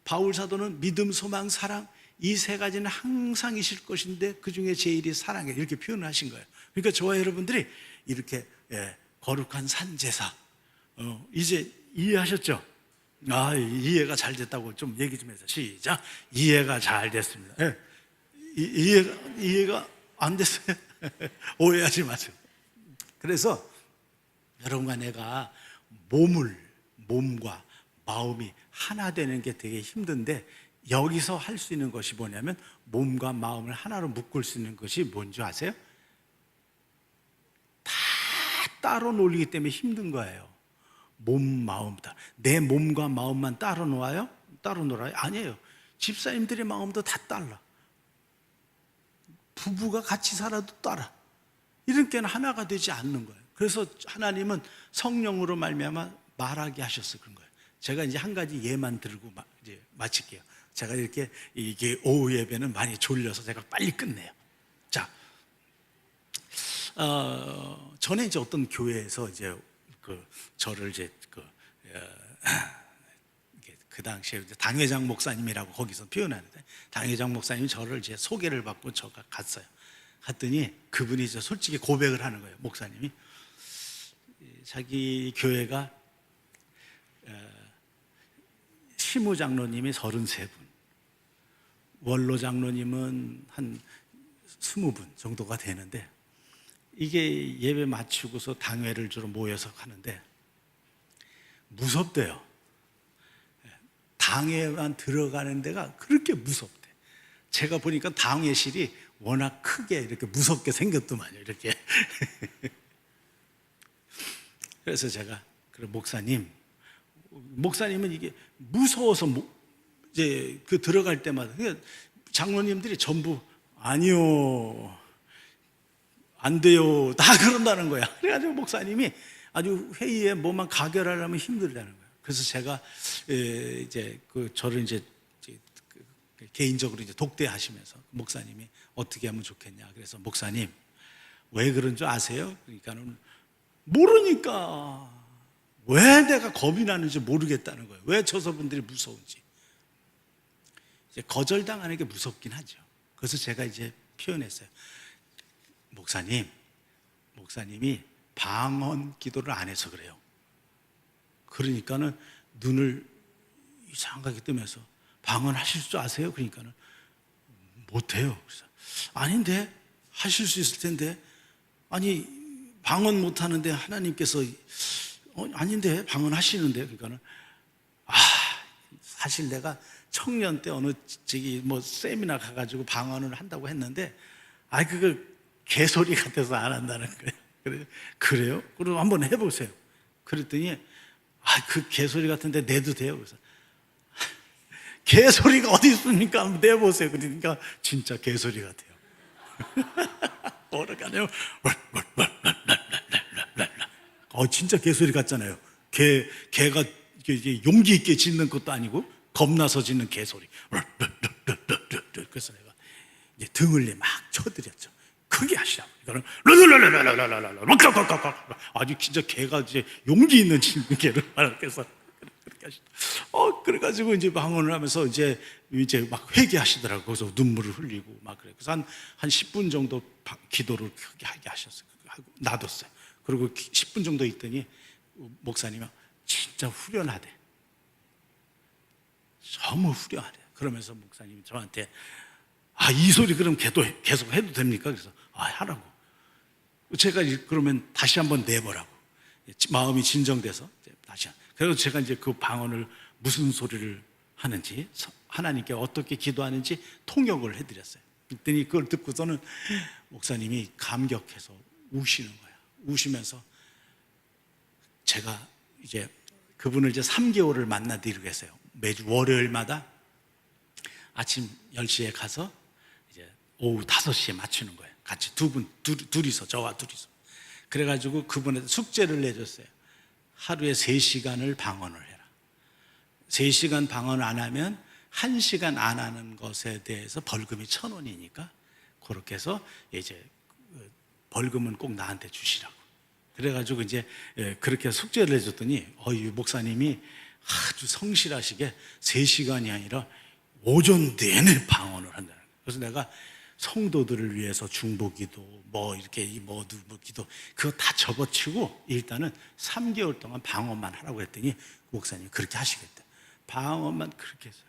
바울 사도는 믿음, 소망, 사랑, 이 세 가지는 항상 있을 것인데 그 중에 제일이 사랑이에요. 이렇게 표현을 하신 거예요. 그러니까 저와 여러분들이 이렇게 거룩한 산제사, 이제 이해하셨죠? 이해가 잘 됐다고 좀 얘기 좀 해서 시작. 이해가 잘 됐습니다. 이해가 안 됐어요? 오해하지 마세요. 그래서 여러분과 내가 몸과 마음이 하나 되는 게 되게 힘든데, 여기서 할 수 있는 것이 뭐냐면 몸과 마음을 하나로 묶을 수 있는 것이 뭔지 아세요? 다 따로 놀리기 때문에 힘든 거예요. 몸, 마음 다. 내 몸과 마음만 따로 놀아요? 아니에요. 집사님들의 마음도 다 달라. 부부가 같이 살아도 따라. 이렇게는 하나가 되지 않는 거예요. 그래서 하나님은 성령으로 말미암아 말하게 하셨어. 그런 거예요. 제가 이제 한 가지 예만 들고 이제 마칠게요. 제가 이게 오후 예배는 많이 졸려서 제가 빨리 끝내요. 자, 전에 이제 어떤 교회에서 이제 저를 이제 그 당시에 이제 당회장 목사님이라고 거기서 표현하는데, 당회장 목사님이 저를 이제 소개를 받고 저가 갔어요. 갔더니 그분이 이제 솔직히 고백을 하는 거예요. 목사님이 자기 교회가 시무 장로님이 33분, 원로 장로님은 한 20분 정도가 되는데, 이게 예배 마치고서 당회를 주로 모여서 하는데 무섭대요. 다 방에만 들어가는 데가 그렇게 무섭대. 제가 보니까 당회실이 워낙 크게 이렇게 무섭게 생겼더만요, 이렇게. 그래서 제가, 그래, 목사님은 이게 무서워서 이제 그 들어갈 때마다 장로님들이 전부 아니요, 안 돼요, 다 그런다는 거야. 그래가지고 목사님이 아주 회의에 뭐만 가결하려면 힘들다는 거야. 그래서 제가 이제 저를 이제 개인적으로 이제 독대하시면서 목사님이 어떻게 하면 좋겠냐. 그래서 목사님 왜 그런 줄 아세요? 그러니까는 모르니까. 왜 내가 겁이 나는지 모르겠다는 거예요. 왜 저서분들이 무서운지. 이제 거절당하는 게 무섭긴 하죠. 그래서 제가 이제 표현했어요. 목사님이 방언 기도를 안 해서 그래요. 그러니까는 눈을 이상하게 뜨면서 방언하실 줄 아세요? 그러니까는 못해요. 그래서 아닌데 하실 수 있을 텐데 아니 방언 못하는데 하나님께서 아닌데 방언하시는데 그러니까는 사실 내가 청년 때 어느 뭐 세미나 가가지고 방언을 한다고 했는데 그거 개소리 같아서 안 한다는 거예요. 그래요? 그럼 한번 해보세요. 그랬더니 그 개소리 같은데 내도 돼요. 그래서 개소리가 어디 있습니까? 한번 내보세요. 그러니까 진짜 개소리 같아요. 뭐라까요? 진짜 개소리 같잖아요. 개가 용기 있게 짖는 것도 아니고 겁나서 짖는 개소리. 그래서 내가 이제 등을 막 쳐드렸죠. 크게 하시라고. 이거는 아주 진짜 개가 이제 용기 있는 개를 말해서 그렇게 하시더라고요. 그래가지고 이제 방언을 하면서 이제 막 회개하시더라고요. 그래서 눈물을 흘리고 막 그래. 그래서 한 10분 정도 기도를 크게 하게 하셨어요. 하고 놔뒀어요. 그리고 10분 정도 있더니 목사님이 진짜 후련하대. 너무 후련하대. 그러면서 목사님이 저한테 이 소리 그럼 계속 해도 됩니까? 그래서 하라고. 제가 그러면 다시 한번 내보라고. 마음이 진정돼서 다시. 그래서 제가 이제 그 방언을 무슨 소리를 하는지 하나님께 어떻게 기도하는지 통역을 해드렸어요. 그랬더니 그걸 듣고서는 목사님이 감격해서 우시는 거예요. 우시면서 제가 이제 그분을 이제 3개월을 만나드리고 했어요. 매주 월요일마다 아침 10시에 가서 이제 오후 5시에 맞추는 거예요. 같이 둘이서, 저와 둘이서. 그래가지고 그분한테 숙제를 내줬어요. 하루에 3시간을 방언을 해라. 3시간 방언 안 하면 1시간 안 하는 것에 대해서 벌금이 1,000원이니까 그렇게 해서 이제 벌금은 꼭 나한테 주시라고. 그래가지고 이제 그렇게 숙제를 해줬더니 이 목사님이 아주 성실하시게 3시간이 아니라 오전 내내 방언을 한다는 거예요. 그래서 내가 성도들을 위해서 중보기도 뭐 이렇게 기도 그거 다 접어치고 일단은 3개월 동안 방언만 하라고 했더니 목사님이 그렇게 하시겠다. 방언만 그렇게 했어요.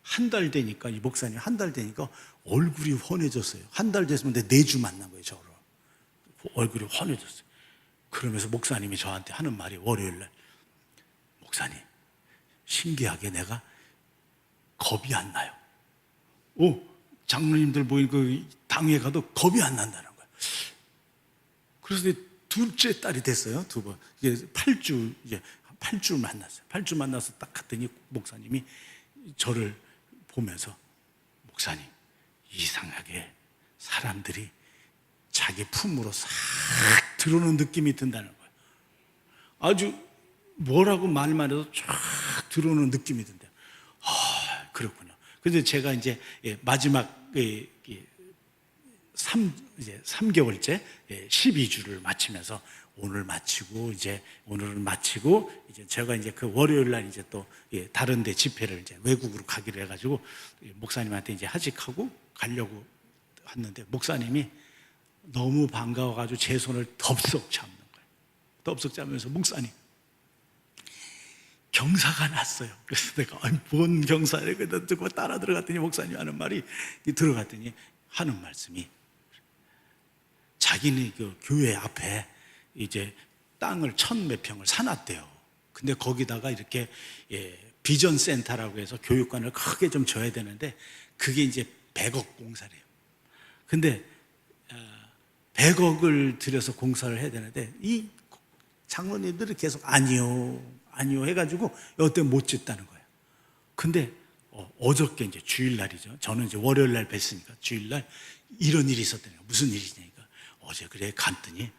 한 달 되니까 이 목사님 한 달 되니까 얼굴이 환해졌어요. 한 달 됐으면 내 4주 만난 거예요. 저로 얼굴이 환해졌어요. 그러면서 목사님이 저한테 하는 말이 월요일날 목사님 신기하게 내가 겁이 안 나요. 장로님들 모인 그 당회 가도 겁이 안 난다는 거예요. 그래서 둘째 딸이 됐어요. 2번. 이게 8주 만났어요. 8주 만나서 딱 갔더니 목사님이 저를 보면서 목사님 이상하게 사람들이 자기 품으로 싹 들어오는 느낌이 든다는 거예요. 아주 뭐라고 말만 해도 쫙 들어오는 느낌이 든대요. 그렇군요. 그래서 제가 이제 마지막 3개월째 12주를 마치면서 오늘은 마치고 이제 제가 이제 그 월요일 날 이제 또 다른 데 집회를 이제 외국으로 가기로 해가지고 목사님한테 이제 하직하고 가려고 했는데 목사님이 너무 반가워가지고 제 손을 덥석 잡는 거예요. 덥석 잡으면서 목사님 경사가 났어요. 그래서 내가 뭔 경사래? 그래서 따라 들어갔더니 목사님 하는 말이 들어갔더니 하는 말씀이 자기는 그 교회 앞에 이제 땅을 1,000몇 평을 사놨대요. 근데 거기다가 이렇게 비전 센터라고 해서 교육관을 크게 좀 줘야 되는데 그게 이제 100억 공사래요. 근데 100억을 들여서 공사를 해야 되는데 이 장로님들은 계속 아니요 해가지고 여태 못 짓다는 거예요. 근데 어저께 이제 주일날이죠. 저는 이제 월요일날 뵀으니까 주일날 이런 일이 있었다니까. 무슨 일이냐니까 어제 그래 갔더니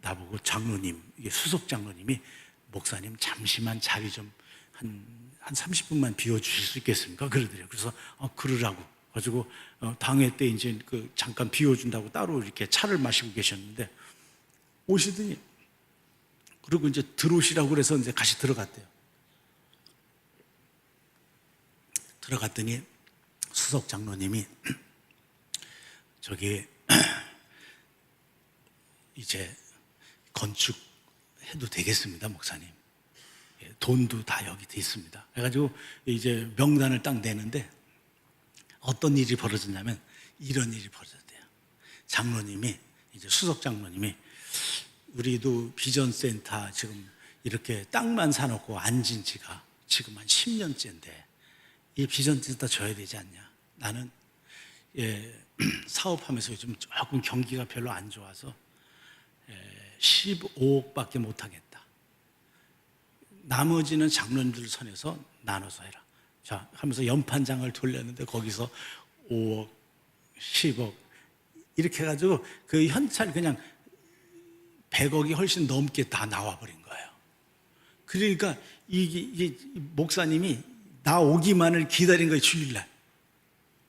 나보고 장로님, 이게 수석 장로님이 목사님 잠시만 자리 좀 한 30분만 비워주실 수 있겠습니까? 그러더래요. 그래서 그러라고 가지고 당회 때 이제 잠깐 비워준다고 따로 이렇게 차를 마시고 계셨는데 오시더니 그리고 이제 들어오시라고 그래서 이제 같이 들어갔대요. 들어갔더니 수석 장로님이 저기 이제 건축해도 되겠습니다, 목사님. 돈도 다 여기 돼 있습니다. 그래가지고 이제 명단을 딱 내는데 어떤 일이 벌어졌냐면 이런 일이 벌어졌대요. 장로님이 이제 수석 장로님이 우리도 비전센터 지금 이렇게 땅만 사놓고 앉은 지가 지금 한 10년째인데 이 비전센터 줘야 되지 않냐. 나는 사업하면서 요즘 조금 경기가 별로 안 좋아서 15억밖에 못하겠다. 나머지는 장로님들 선에서 나눠서 해라. 자, 하면서 연판장을 돌렸는데 거기서 5억, 10억 이렇게 해가지고 그 현찰 그냥 100억이 훨씬 넘게 다 나와버린 거예요. 그러니까 이게 목사님이 나 오기만을 기다린 거예요, 주일날.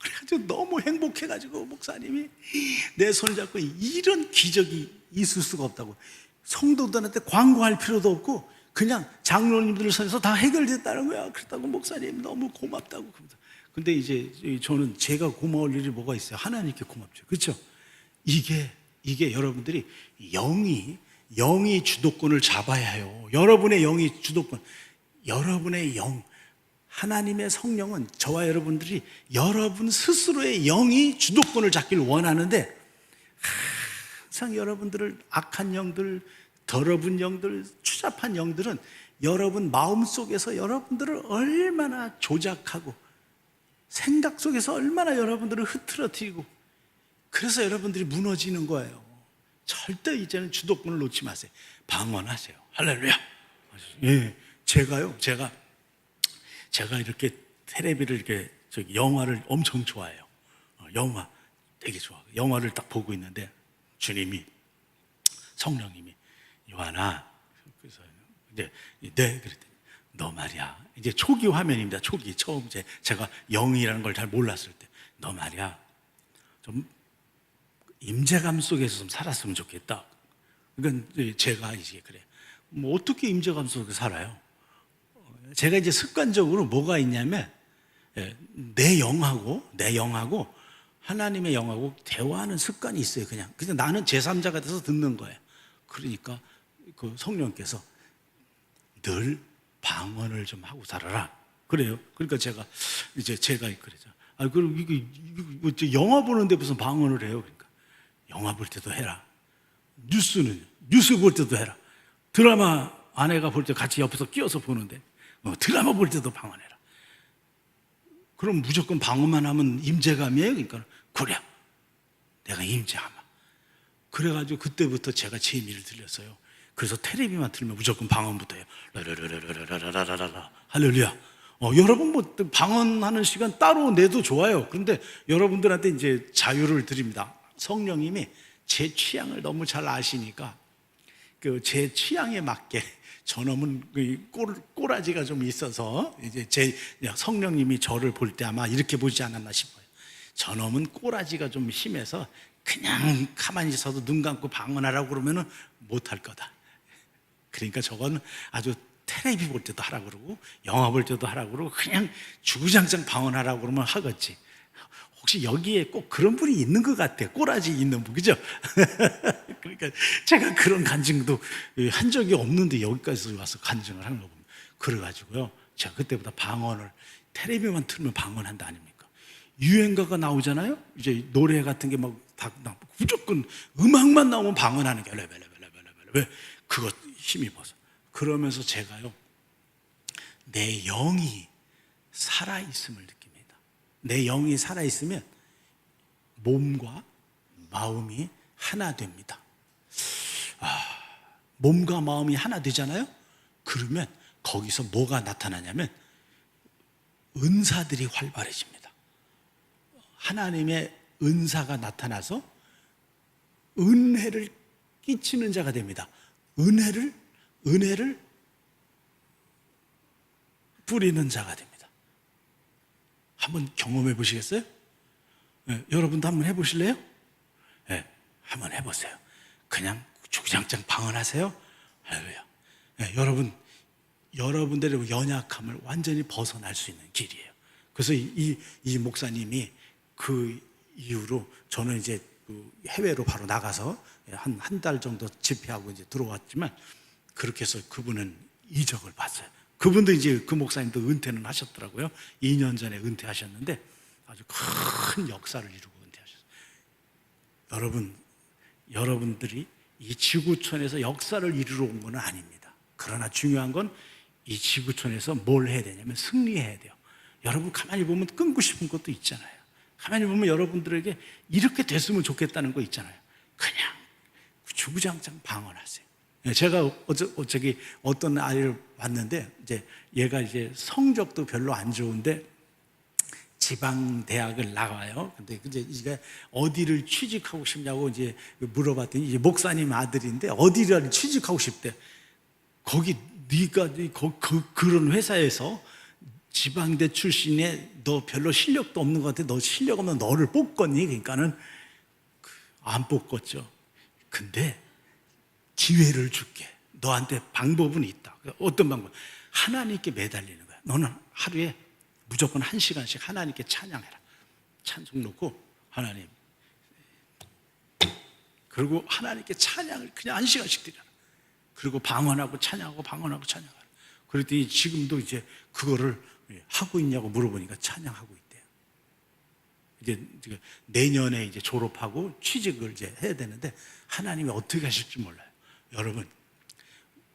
그래가지고 너무 행복해가지고 목사님이 내 손을 잡고 이런 기적이 있을 수가 없다고. 성도들한테 광고할 필요도 없고 그냥 장로님들 선에서 다 해결됐다는 거야. 그렇다고 목사님 너무 고맙다고. 근데 이제 저는 제가 고마울 일이 뭐가 있어요? 하나님께 고맙죠. 그렇죠? 이게 여러분들이 영이 주도권을 잡아야 해요. 여러분의 영이 주도권. 여러분의 영, 하나님의 성령은 저와 여러분들이 여러분 스스로의 영이 주도권을 잡기를 원하는데 항상 여러분들을 악한 영들, 더러운 영들, 추잡한 영들은 여러분 마음속에서 여러분들을 얼마나 조작하고 생각 속에서 얼마나 여러분들을 흐트러뜨리고 그래서 여러분들이 무너지는 거예요. 절대 이제는 주도권을 놓지 마세요. 방언하세요. 할렐루야. 예, 제가 이렇게 텔레비를 이렇게 영화를 엄청 좋아해요. 영화 되게 좋아해요. 영화를 딱 보고 있는데 주님이 성령님이 요한아, 그래서 이제 네 그랬더니 너 말이야. 이제 초기 화면입니다. 초기 처음 제가 영이라는 걸 잘 몰랐을 때 너 말이야 좀 임재감 속에서 좀 살았으면 좋겠다. 그러니까 제가 이제 그래. 뭐 어떻게 임재감 속에 살아요? 제가 이제 습관적으로 뭐가 있냐면 내 영하고 하나님의 영하고 대화하는 습관이 있어요. 그냥 나는 제3자가 돼서 듣는 거예요. 그러니까 그 성령께서 늘 방언을 좀 하고 살아라. 그래요. 그러니까 제가 그러죠. 그럼 이거 영화 보는데 무슨 방언을 해요? 그러니까 영화 볼 때도 해라. 뉴스 볼 때도 해라. 드라마 아내가 볼 때 같이 옆에서 끼어서 보는데 드라마 볼 때도 방언해라. 그럼 무조건 방언만 하면 임재감이에요? 그러니까 그래. 내가 임재하마. 그래가지고 그때부터 제가 재미를 들렸어요. 그래서 텔레비만 틀면 무조건 방언부터 해요. 라라라라라라라라라 할렐루야. 여러분 뭐 방언하는 시간 따로 내도 좋아요. 그런데 여러분들한테 이제 자유를 드립니다. 성령님이 제 취향을 너무 잘 아시니까 제 취향에 맞게 저놈은 꼬라지가 좀 있어서 이제 제 성령님이 저를 볼 때 아마 이렇게 보지 않았나 싶어요. 저놈은 꼬라지가 좀 심해서 그냥 가만히 있어도 눈 감고 방언하라고 그러면은 못할 거다. 그러니까 저건 아주 텔레비 볼 때도 하라고 그러고 영화 볼 때도 하라고 그러고 그냥 주구장창 방언하라고 그러면 하겠지. 혹시 여기에 꼭 그런 분이 있는 것 같아. 꼬라지 있는 분, 그죠? 그러니까 제가 그런 간증도 한 적이 없는데 여기까지 와서 간증을 하는 거 보면 그래가지고요. 제가 그때보다 방언을 텔레비만 틀면 방언한다 아닙니까? 유행가가 나오잖아요. 이제 노래 같은 게 막 다 무조건 음악만 나오면 방언하는 게 왜 그거 힘입어서 그러면서 제가요 내 영이 살아있음을 느낍니다. 내 영이 살아있으면 몸과 마음이 하나 됩니다. 몸과 마음이 하나 되잖아요? 그러면 거기서 뭐가 나타나냐면 은사들이 활발해집니다. 하나님의 은사가 나타나서 은혜를 끼치는 자가 됩니다. 은혜를 뿌리는 자가 됩니다. 한번 경험해 보시겠어요? 네, 여러분도 한번 해보실래요? 네, 한번 해보세요. 그냥 주구장창 방언하세요. 할렐루야. 네, 여러분들의 연약함을 완전히 벗어날 수 있는 길이에요. 그래서 이 목사님이 그 이후로 저는 이제 해외로 바로 나가서 한 달 정도 집회하고 이제 들어왔지만 그렇게 해서 그분은 이적을 봤어요. 그분도 이제 그 목사님도 은퇴는 하셨더라고요. 2년 전에 은퇴하셨는데 아주 큰 역사를 이루고 은퇴하셨어요. 여러분들이 이 지구촌에서 역사를 이루러 온 건 아닙니다. 그러나 중요한 건 이 지구촌에서 뭘 해야 되냐면 승리해야 돼요. 여러분 가만히 보면 끊고 싶은 것도 있잖아요. 가만히 보면 여러분들에게 이렇게 됐으면 좋겠다는 거 있잖아요. 그냥 주구장창 방언하세요. 제가 어떤 아이를 봤는데 이제 얘가 이제 성적도 별로 안 좋은데 지방 대학을 나와요. 근데 이제 어디를 취직하고 싶냐고 이제 물어봤더니 이제 목사님 아들인데 어디를 취직하고 싶대. 거기 네가 그런 회사에서 지방대 출신에 너 별로 실력도 없는 것 같아. 너 실력 없는 너를 뽑겠니? 그러니까는 안 뽑겠죠. 근데 기회를 줄게. 너한테 방법은 있다. 어떤 방법? 하나님께 매달리는 거야. 너는 하루에 무조건 1시간씩 하나님께 찬양해라. 찬송 놓고 하나님. 그리고 하나님께 찬양을 그냥 1시간씩 드려라. 그리고 방언하고 찬양하고 방언하고 찬양하라. 그랬더니 지금도 이제 그거를 하고 있냐고 물어보니까 찬양하고 있대요. 이제 내년에 이제 졸업하고 취직을 이제 해야 되는데 하나님이 어떻게 하실지 몰라요. 여러분,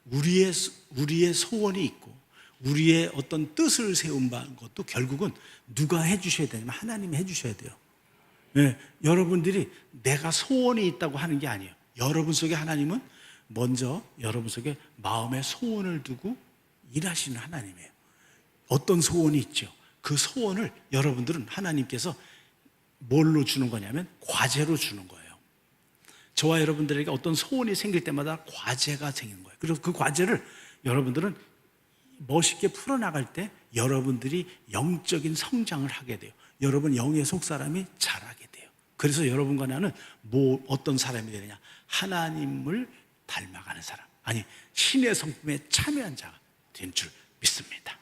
우리의 소원이 있고 우리의 어떤 뜻을 세운 것도 결국은 누가 해주셔야 되냐면 하나님이 해주셔야 돼요. 네, 여러분들이 내가 소원이 있다고 하는 게 아니에요. 여러분 속에 하나님은 먼저 여러분 속에 마음의 소원을 두고 일하시는 하나님이에요. 어떤 소원이 있죠. 그 소원을 여러분들은 하나님께서 뭘로 주는 거냐면 과제로 주는 거예요. 저와 여러분들에게 어떤 소원이 생길 때마다 과제가 생기는 거예요. 그래서 그 과제를 여러분들은 멋있게 풀어나갈 때 여러분들이 영적인 성장을 하게 돼요. 여러분 영의 속사람이 자라게 돼요. 그래서 여러분과 나는 어떤 사람이 되느냐, 하나님을 닮아가는 사람, 아니 신의 성품에 참여한 자가 된 줄 믿습니다.